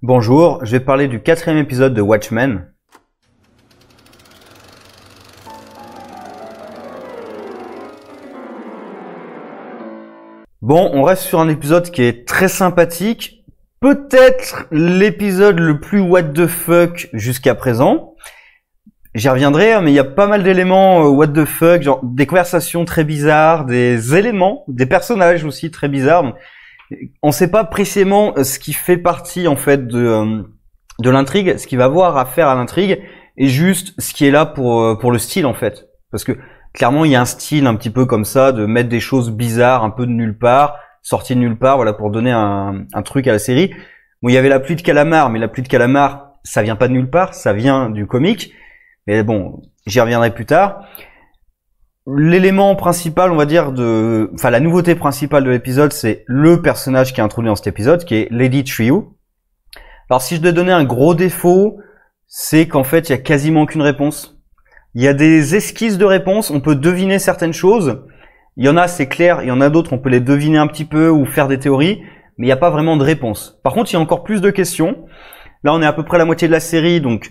Bonjour, je vais parler du 4e épisode de Watchmen. Bon, on reste sur un épisode qui est très sympathique. Peut-être l'épisode le plus what the fuck jusqu'à présent. J'y reviendrai, mais il y a pas mal d'éléments what the fuck, genre des conversations très bizarres, des éléments, des personnages aussi très bizarres. Donc, on sait pas précisément ce qui fait partie en fait de l'intrigue, ce qui va avoir à faire à l'intrigue, et juste ce qui est là pour le style en fait. Parce que clairement il y a un style un petit peu comme ça de mettre des choses bizarres un peu de nulle part, sorties de nulle part, voilà, pour donner un truc à la série. Bon, il y avait la pluie de calamar, mais la pluie de calamar, ça vient pas de nulle part, ça vient du comic. Mais bon, j'y reviendrai plus tard. L'élément principal, on va dire, la nouveauté principale de l'épisode, c'est le personnage qui est introduit dans cet épisode, qui est Lady Trieu. Alors, si je dois donner un gros défaut, c'est qu'en fait, il y a quasiment aucune réponse. Il y a des esquisses de réponses, on peut deviner certaines choses. Il y en a, c'est clair, il y en a d'autres, on peut les deviner un petit peu ou faire des théories, mais il n'y a pas vraiment de réponse. Par contre, il y a encore plus de questions. Là, on est à peu près à la moitié de la série, donc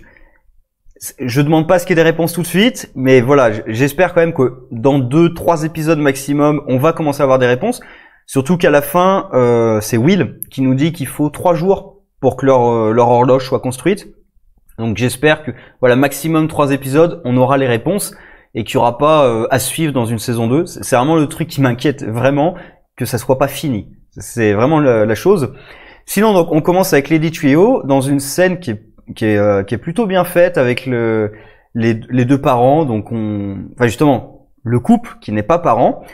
je demande pas à ce qu'il y ait des réponses tout de suite, mais voilà, j'espère quand même que dans 2-3 épisodes maximum, on va commencer à avoir des réponses. Surtout qu'à la fin, c'est Will qui nous dit qu'il faut 3 jours pour que leur horloge soit construite. Donc j'espère que voilà, maximum 3 épisodes, on aura les réponses et qu'il n'y aura pas à suivre dans une saison 2. C'est vraiment le truc qui m'inquiète vraiment, que ça soit pas fini. C'est vraiment la chose. Sinon, donc on commence avec Lady Trieu dans une scène qui est plutôt bien faite avec les deux parents, donc justement le couple qui n'est pas parent,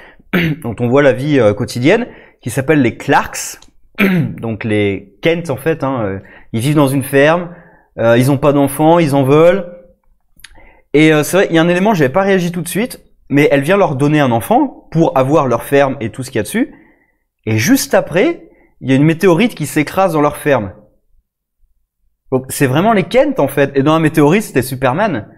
dont on voit la vie quotidienne, qui s'appelle les Clarks, donc les Kent en fait, ils vivent dans une ferme, ils ont pas d'enfants, ils en veulent, et c'est vrai, il y a un élément, j'avais pas réagi tout de suite, mais elle vient leur donner un enfant pour avoir leur ferme et tout ce qu'il y a dessus, et juste après, il y a une météorite qui s'écrase dans leur ferme. Donc c'est vraiment les Kent en fait, et dans un météorite c'était Superman.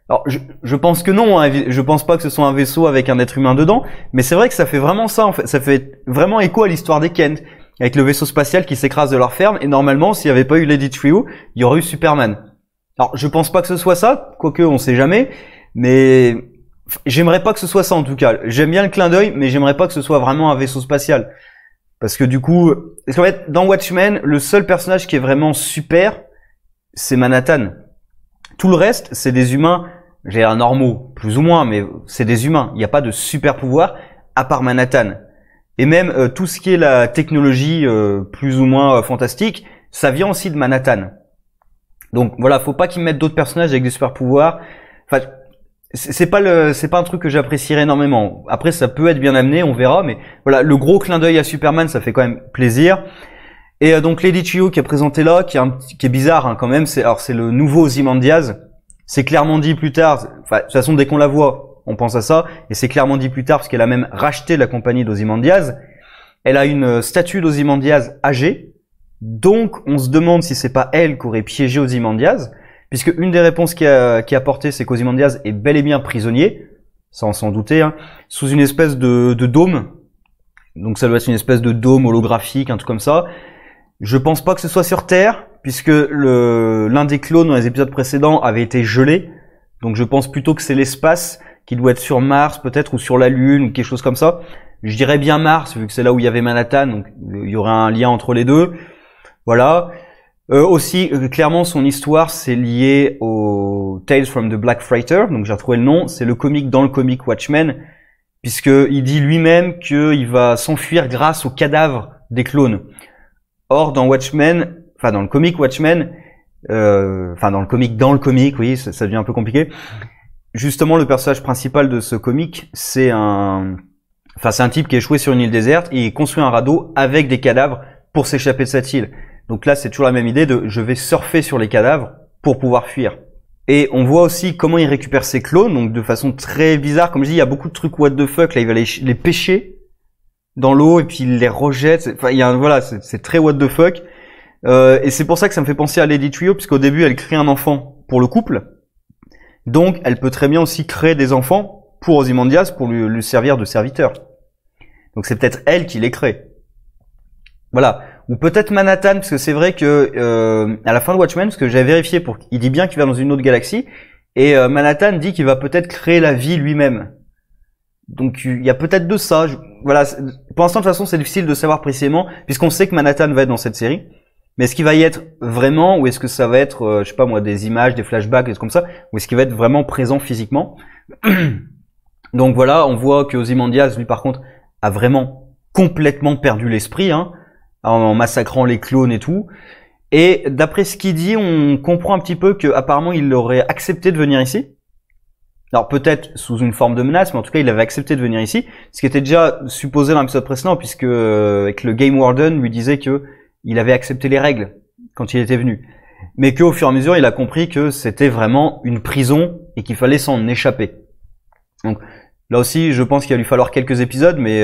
Alors je pense que non, je pense pas que ce soit un vaisseau avec un être humain dedans, mais c'est vrai que ça fait vraiment ça en fait, ça fait vraiment écho à l'histoire des Kent, avec le vaisseau spatial qui s'écrase de leur ferme, et normalement s'il n'y avait pas eu Lady Trieu, il y aurait eu Superman. Alors je pense pas que ce soit ça, quoique on sait jamais, mais j'aimerais pas que ce soit ça en tout cas. J'aime bien le clin d'œil, mais j'aimerais pas que ce soit vraiment un vaisseau spatial. Parce que du coup, parce qu'en fait, dans Watchmen, le seul personnage qui est vraiment super, c'est Manhattan. Tout le reste, c'est des humains, j'ai un normaux, plus ou moins, mais c'est des humains. Il n'y a pas de super pouvoir à part Manhattan. Et même tout ce qui est la technologie plus ou moins fantastique, ça vient aussi de Manhattan. Donc voilà, faut pas qu'ils mettent d'autres personnages avec des super pouvoirs. Enfin, c'est pas un truc que j'apprécierais énormément. Après, ça peut être bien amené, on verra, mais voilà, le gros clin d'œil à Superman, ça fait quand même plaisir. Et donc Lady Trieu qui est présentée là, qui est bizarre quand même, c'est le nouveau Ozymandias. C'est clairement dit plus tard, de toute façon dès qu'on la voit, on pense à ça, et c'est clairement dit plus tard parce qu'elle a même racheté la compagnie d'Ozymandias. Elle a une statue d'Ozymandias âgée, donc on se demande si c'est pas elle qui aurait piégé Ozymandias, puisque une des réponses qui est apportée, c'est qu'Ozymandias est bel et bien prisonnier, sans s'en douter, sous une espèce de dôme. Donc ça doit être une espèce de dôme holographique, un truc comme ça. Je pense pas que ce soit sur Terre, puisque l'un des clones dans les épisodes précédents avait été gelé. Donc je pense plutôt que c'est l'espace qui doit être sur Mars peut-être, ou sur la Lune, ou quelque chose comme ça. Je dirais bien Mars, vu que c'est là où il y avait Manhattan, donc il y aurait un lien entre les deux. Voilà. Aussi, clairement, son histoire, c'est lié au Tales from the Black Freighter, donc j'ai retrouvé le nom. C'est le comic dans le comic Watchmen, puisqu'il dit lui-même qu'il va s'enfuir grâce aux cadavres des clones. Or, dans Watchmen, dans le comic Watchmen, dans le comic, oui, ça devient un peu compliqué. Justement, le personnage principal de ce comic, c'est un type qui est échoué sur une île déserte et il construit un radeau avec des cadavres pour s'échapper de cette île. Donc là, c'est toujours la même idée de je vais surfer sur les cadavres pour pouvoir fuir. Et on voit aussi comment il récupère ses clones, donc de façon très bizarre. Comme je dis, il y a beaucoup de trucs what the fuck, là, il va les pêcher dans l'eau et puis il les rejette. Voilà, c'est très what the fuck. Et c'est pour ça que ça me fait penser à Lady Trieu, puisqu'au début elle crée un enfant pour le couple, donc elle peut très bien aussi créer des enfants pour Ozymandias pour lui servir de serviteur. Donc c'est peut-être elle qui les crée. Voilà, ou peut-être Manhattan, parce que c'est vrai que à la fin de Watchmen, parce que j'avais vérifié, il dit bien qu'il va dans une autre galaxie, et Manhattan dit qu'il va peut-être créer la vie lui-même. Donc il y a peut-être de ça. Voilà, pour l'instant de toute façon c'est difficile de savoir précisément, puisqu'on sait que Manhattan va être dans cette série. Mais est-ce qu'il va y être vraiment, ou est-ce que ça va être, je sais pas moi, des images, des flashbacks, des trucs comme ça, ou est-ce qu'il va être vraiment présent physiquement? Donc voilà, on voit que Ozymandias, lui par contre, a vraiment complètement perdu l'esprit, hein, en massacrant les clones et tout. Et d'après ce qu'il dit, on comprend un petit peu que apparemment il aurait accepté de venir ici. Alors peut-être sous une forme de menace, mais en tout cas il avait accepté de venir ici, ce qui était déjà supposé dans l'épisode précédent, puisque avec le Game Warden lui disait que il avait accepté les règles quand il était venu, mais qu'au fur et à mesure il a compris que c'était vraiment une prison et qu'il fallait s'en échapper. Donc là aussi je pense qu'il va lui falloir quelques épisodes, mais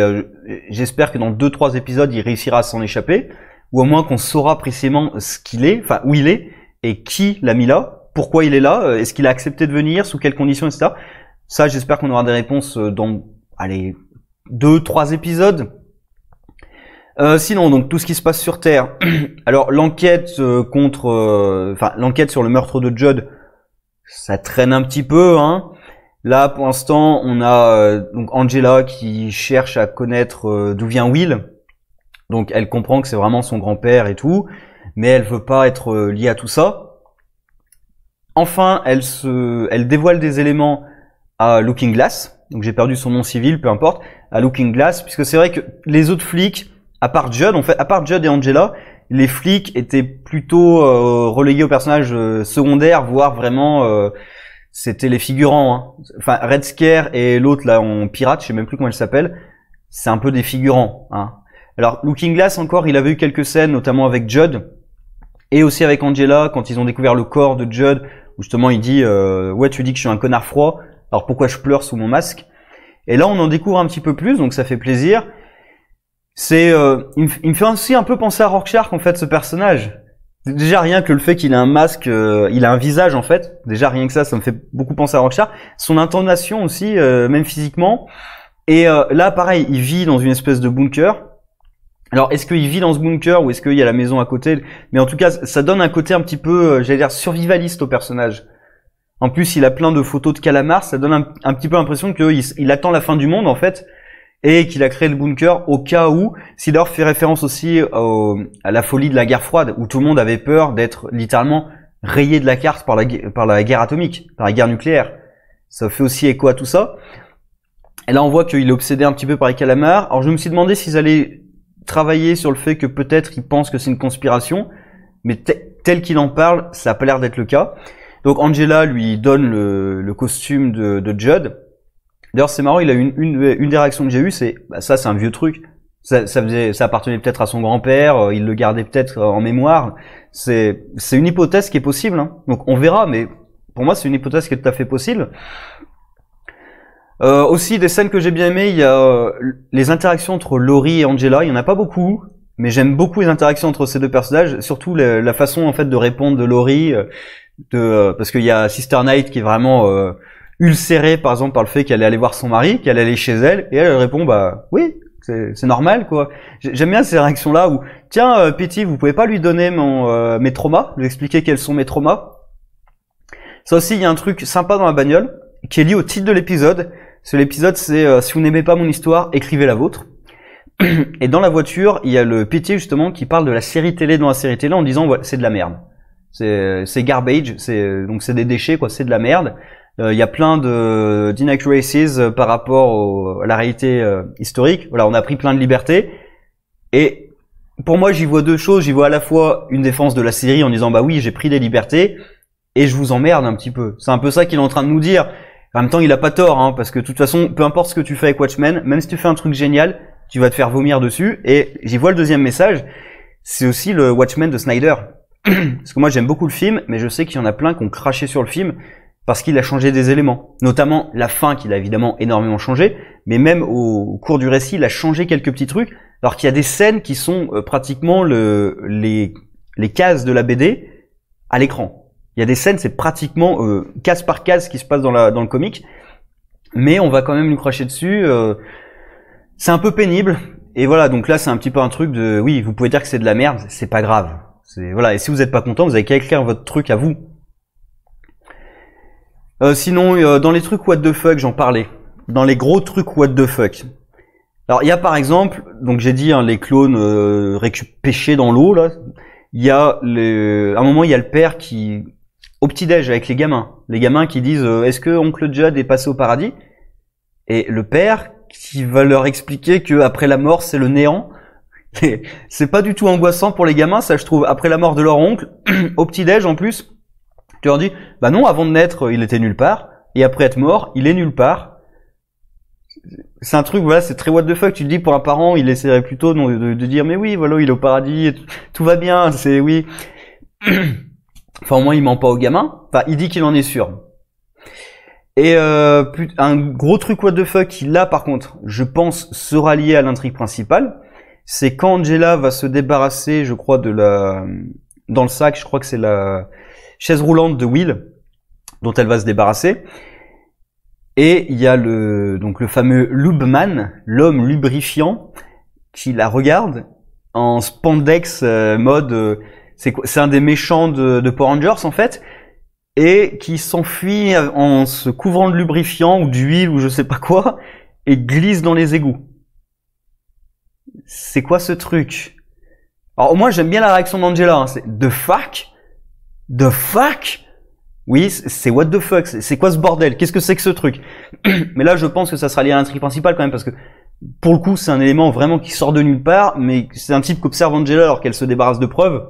j'espère que dans 2-3 épisodes il réussira à s'en échapper, ou au moins qu'on saura précisément ce qu'il est, enfin où il est et qui l'a mis là. Pourquoi il est là? Est-ce qu'il a accepté de venir? Sous quelles conditions, etc. Ça, j'espère qu'on aura des réponses dans, allez, 2-3 épisodes. Sinon, donc tout ce qui se passe sur Terre. Alors l'enquête l'enquête sur le meurtre de Judd, ça traîne un petit peu, hein. Là, pour l'instant, on a donc Angela qui cherche à connaître d'où vient Will. Donc elle comprend que c'est vraiment son grand-père et tout, mais elle veut pas être liée à tout ça. Enfin, elle dévoile des éléments à Looking Glass. Donc j'ai perdu son nom civil, peu importe, à Looking Glass, puisque c'est vrai que les autres flics, à part Judd et Angela, les flics étaient plutôt relégués aux personnages secondaires, voire vraiment c'était les figurants. Hein. Enfin, Red Scare et l'autre là en pirate, je sais même plus comment elle s'appelle, c'est un peu des figurants. Hein. Alors Looking Glass encore, il avait eu quelques scènes, notamment avec Judd et aussi avec Angela quand ils ont découvert le corps de Judd. Où justement il dit ouais, tu dis que je suis un connard froid, alors pourquoi je pleure sous mon masque? Et là on en découvre un petit peu plus, donc ça fait plaisir. C'est il me fait aussi un peu penser à Rorschach en fait, ce personnage. Déjà rien que le fait qu'il a un masque, il a un visage en fait, déjà rien que ça me fait beaucoup penser à Rorschach. Son intonation aussi, même physiquement. Et là pareil, il vit dans une espèce de bunker. Alors, est-ce qu'il vit dans ce bunker ou est-ce qu'il y a la maison à côté? Mais en tout cas, ça donne un côté un petit peu, j'allais dire, survivaliste au personnage. En plus, il a plein de photos de calamars, ça donne un petit peu l'impression qu'il attend la fin du monde, en fait, et qu'il a créé le bunker au cas où. Sidor fait référence aussi à la folie de la guerre froide, où tout le monde avait peur d'être littéralement rayé de la carte par la guerre atomique, par la guerre nucléaire. Ça fait aussi écho à tout ça. Et là, on voit qu'il est obsédé un petit peu par les calamars. Alors, je me suis demandé s'ils allaient travailler sur le fait que peut-être il pense que c'est une conspiration, mais tel qu'il en parle, ça a pas l'air d'être le cas. Donc Angela lui donne le costume de Judd. D'ailleurs c'est marrant, il a une des réactions que j'ai eues, c'est bah, ça c'est un vieux truc. Ça appartenait peut-être à son grand-père, il le gardait peut-être en mémoire. C'est une hypothèse qui est possible, hein. Donc on verra, mais pour moi c'est une hypothèse qui est tout à fait possible. Aussi des scènes que j'ai bien aimées, il y a les interactions entre Laurie et Angela, il y en a pas beaucoup, mais j'aime beaucoup les interactions entre ces deux personnages, surtout la façon en fait de répondre de Laurie, parce qu'il y a Sister Night qui est vraiment ulcérée par exemple par le fait qu'elle est allée voir son mari, qu'elle est allée chez elle, et elle répond bah oui, c'est normal quoi. J'aime bien ces réactions là où tiens Petty, vous pouvez pas lui donner mes traumas, lui expliquer quels sont mes traumas. Ça aussi il y a un truc sympa dans la bagnole qui est lié au titre de l'épisode. L'épisode, c'est si vous n'aimez pas mon histoire, écrivez la vôtre. Et dans la voiture, il y a le Pitié justement qui parle de la série télé dans la série télé en disant ouais, c'est de la merde. C'est garbage, donc c'est des déchets quoi, c'est de la merde. Il y a plein d'inaccuracies par rapport à la réalité historique. Voilà, on a pris plein de libertés. Et pour moi, j'y vois deux choses. J'y vois à la fois une défense de la série en disant bah oui, j'ai pris des libertés et je vous emmerde un petit peu. C'est un peu ça qu'il est en train de nous dire. En même temps, il a pas tort, hein, parce que de toute façon, peu importe ce que tu fais avec Watchmen, même si tu fais un truc génial, tu vas te faire vomir dessus. Et j'y vois le deuxième message, c'est aussi le Watchmen de Snyder. Parce que moi, j'aime beaucoup le film, mais je sais qu'il y en a plein qui ont craché sur le film parce qu'il a changé des éléments. Notamment la fin, qu'il a évidemment énormément changé, mais même au cours du récit, il a changé quelques petits trucs, alors qu'il y a des scènes qui sont pratiquement les cases de la BD à l'écran. Il y a des scènes, c'est pratiquement case par case qui se passe dans le comic, mais on va quand même lui cracher dessus. C'est un peu pénible. Et voilà, donc là c'est un petit peu un truc de, oui, vous pouvez dire que c'est de la merde, c'est pas grave. Voilà, et si vous êtes pas content, vous avez qu'à écrire votre truc à vous. Sinon, dans les trucs what the fuck, j'en parlais. Dans les gros trucs what the fuck. Alors il y a par exemple, donc j'ai dit les clones pêchés dans l'eau là. Il y a à un moment il y a le père qui au petit-déj avec les gamins qui disent est-ce que oncle Judd est passé au paradis? Et le père qui va leur expliquer que après la mort c'est le néant. Et c'est pas du tout angoissant pour les gamins, ça je trouve. Après la mort de leur oncle, au petit-déj en plus, tu leur dis bah non, avant de naître il était nulle part et après être mort il est nulle part. C'est un truc, voilà, c'est très what the fuck. Tu te dis pour un parent, il essaierait plutôt de dire mais oui, voilà, il est au paradis, tout va bien, c'est oui. Enfin au moins il ment pas au gamin. Enfin il dit qu'il en est sûr. Et un gros truc what the fuck qui là par contre, je pense sera lié à l'intrigue principale, c'est quand Angela va se débarrasser, je crois dans le sac, je crois que c'est la chaise roulante de Will dont elle va se débarrasser. Et il y a le fameux Lubman, l'homme lubrifiant, qui la regarde en spandex mode c'est un des méchants de Power Rangers en fait, et qui s'enfuit en se couvrant de lubrifiant ou d'huile ou je sais pas quoi et glisse dans les égouts. C'est quoi ce truc? Alors moi j'aime bien la réaction d'Angela, hein, c'est the fuck? The fuck? Oui, c'est what the fuck, c'est quoi ce bordel? Qu'est-ce que c'est que ce truc? Mais là, je pense que ça sera lié à l'intrigue principale quand même, parce que pour le coup, c'est un élément vraiment qui sort de nulle part, mais c'est un type qu'observe Angela alors qu'elle se débarrasse de preuves.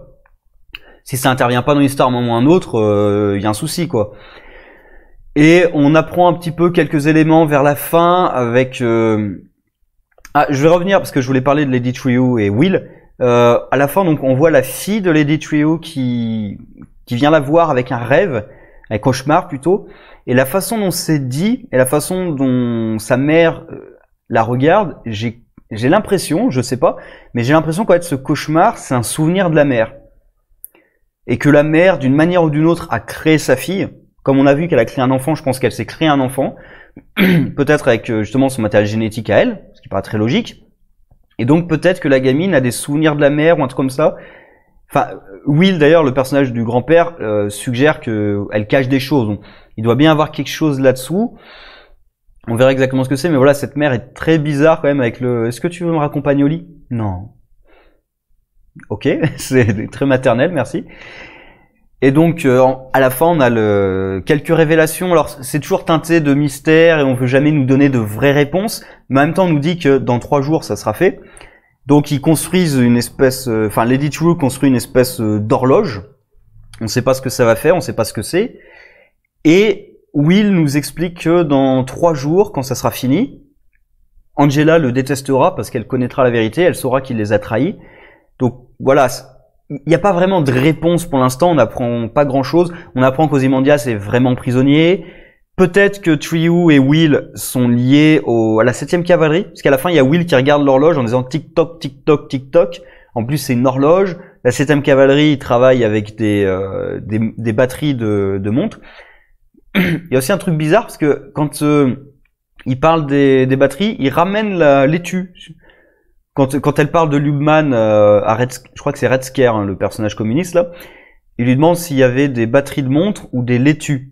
Si ça intervient pas dans l'histoire à un moment ou un autre, y a un souci, quoi. Et on apprend un petit peu quelques éléments vers la fin avec... Ah, je vais revenir, parce que je voulais parler de Lady Trieu et Will. À la fin, donc, on voit la fille de Lady Trieu qui vient la voir avec un rêve, un cauchemar plutôt, et la façon dont c'est dit, et la façon dont sa mère la regarde, j'ai l'impression, je sais pas, mais j'ai l'impression qu'en fait ce cauchemar, c'est un souvenir de la mère. Et que la mère, d'une manière ou d'une autre, a créé sa fille. Comme on a vu qu'elle a créé un enfant, je pense qu'elle s'est créé un enfant, peut-être avec justement son matériel génétique à elle, ce qui paraît très logique. Et donc peut-être que la gamine a des souvenirs de la mère ou un truc comme ça. Enfin, Will d'ailleurs, le personnage du grand-père, suggère qu'elle cache des choses. Donc, il doit bien avoir quelque chose là-dessous. On verra exactement ce que c'est, mais voilà, cette mère est très bizarre quand même avec le... Est-ce que tu veux me raccompagner au lit? Non. Ok, c'est très maternel, merci. Et donc, à la fin, on a quelques révélations. Alors, c'est toujours teinté de mystère et on veut jamais nous donner de vraies réponses. Mais en même temps, on nous dit que dans 3 jours, ça sera fait. Donc ils construisent une espèce, enfin Lady Trieu construit une espèce d'horloge. On ne sait pas ce que ça va faire, on ne sait pas ce que c'est. Et Will nous explique que dans 3 jours, quand ça sera fini, Angela le détestera parce qu'elle connaîtra la vérité, elle saura qu'il les a trahis. Donc voilà, il n'y a pas vraiment de réponse pour l'instant, on n'apprend pas grand-chose. On apprend qu'Ozymandias est vraiment prisonnier. Peut-être que Trieu et Will sont liés à la 7e cavalerie, parce qu'à la fin, il y a Will qui regarde l'horloge en disant tic-toc, tic-toc, tic-toc. En plus, c'est une horloge. La 7e cavalerie, il travaille avec des batteries de montres. Il y a aussi un truc bizarre, parce que quand il parle des batteries, il ramène l'étui. Quand elle parle de Lubman, je crois que c'est Red Scare, hein, le personnage communiste, là, il lui demande s'il y avait des batteries de montres ou des laitues.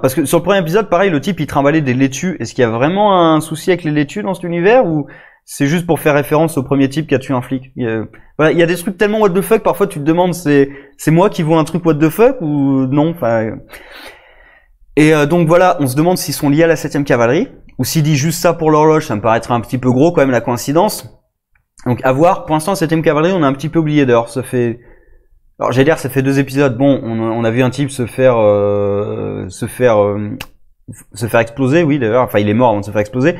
Parce que sur le premier épisode, pareil, le type il trimballait des laitues. Est-ce qu'il y a vraiment un souci avec les laitues dans cet univers ou c'est juste pour faire référence au premier type qui a tué un flic? Voilà, il y a des trucs tellement what the fuck, parfois tu te demandes c'est moi qui vois un truc what the fuck ou non. Enfin, et donc voilà, on se demande s'ils sont liés à la 7e cavalerie ou s'il dit juste ça pour l'horloge, ça me paraîtrait un petit peu gros quand même la coïncidence. Donc à voir. Pour l'instant, la 7e cavalerie, on a un petit peu oublié d'ailleurs. Alors j'allais dire, ça fait 2 épisodes. Bon, on a vu un type se faire exploser, oui d'ailleurs. Enfin, il est mort avant de se faire exploser.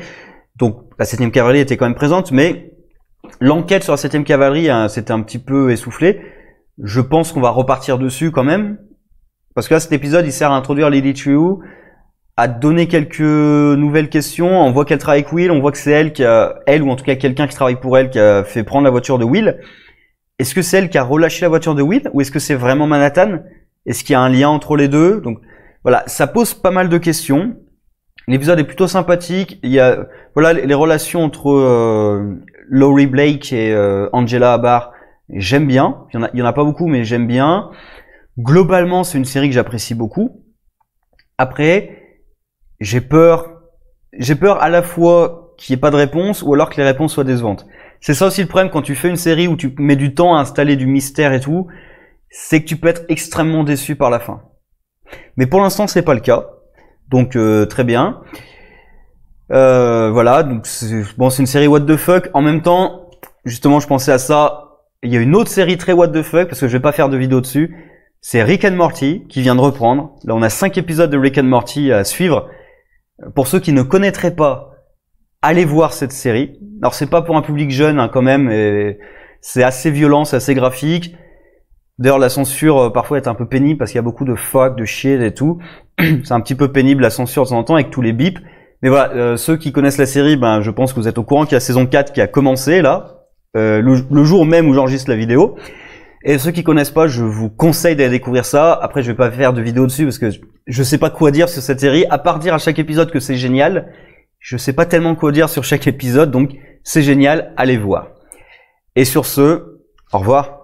Donc la 7e cavalerie était quand même présente, mais l'enquête sur la 7e cavalerie s'était un petit peu essoufflée. Je pense qu'on va repartir dessus quand même, parce que là cet épisode il sert à introduire Lady Trieu, à donner quelques nouvelles questions. On voit qu'elle travaille avec Will, on voit que c'est elle ou en tout cas quelqu'un qui travaille pour elle qui a fait prendre la voiture de Will. Est-ce que c'est elle qui a relâché la voiture de Will ou est-ce que c'est vraiment Manhattan? Est-ce qu'il y a un lien entre les deux? Donc voilà, ça pose pas mal de questions. L'épisode est plutôt sympathique. Il y a, voilà, les relations entre Laurie Blake et Angela Abar, j'aime bien. Il y en a pas beaucoup, mais j'aime bien. Globalement, c'est une série que j'apprécie beaucoup. Après, j'ai peur à la fois qu'il n'y ait pas de réponse ou alors que les réponses soient décevantes. C'est ça aussi le problème quand tu fais une série où tu mets du temps à installer du mystère et tout, c'est que tu peux être extrêmement déçu par la fin. Mais pour l'instant, c'est pas le cas. Donc très bien. Voilà, donc c'est une série what the fuck. En même temps, justement, je pensais à ça. Il y a une autre série très what the fuck parce que je vais pas faire de vidéo dessus. C'est Rick and Morty qui vient de reprendre. Là, on a 5 épisodes de Rick and Morty à suivre. Pour ceux qui ne connaîtraient pas, allez voir cette série. Alors c'est pas pour un public jeune hein, quand même. C'est assez violent, c'est assez graphique. D'ailleurs, la censure parfois est un peu pénible parce qu'il y a beaucoup de fuck, de shit et tout. C'est un petit peu pénible la censure de temps en temps avec tous les bips. Mais voilà, ceux qui connaissent la série, ben je pense que vous êtes au courant qu'il y a saison 4 qui a commencé là, le jour même où j'enregistre la vidéo. Et ceux qui connaissent pas, je vous conseille d'aller découvrir ça. Après, je vais pas faire de vidéo dessus parce que je sais pas quoi dire sur cette série, à part dire à chaque épisode que c'est génial. Je sais pas tellement quoi dire sur chaque épisode, donc c'est génial, allez voir. Et sur ce, au revoir.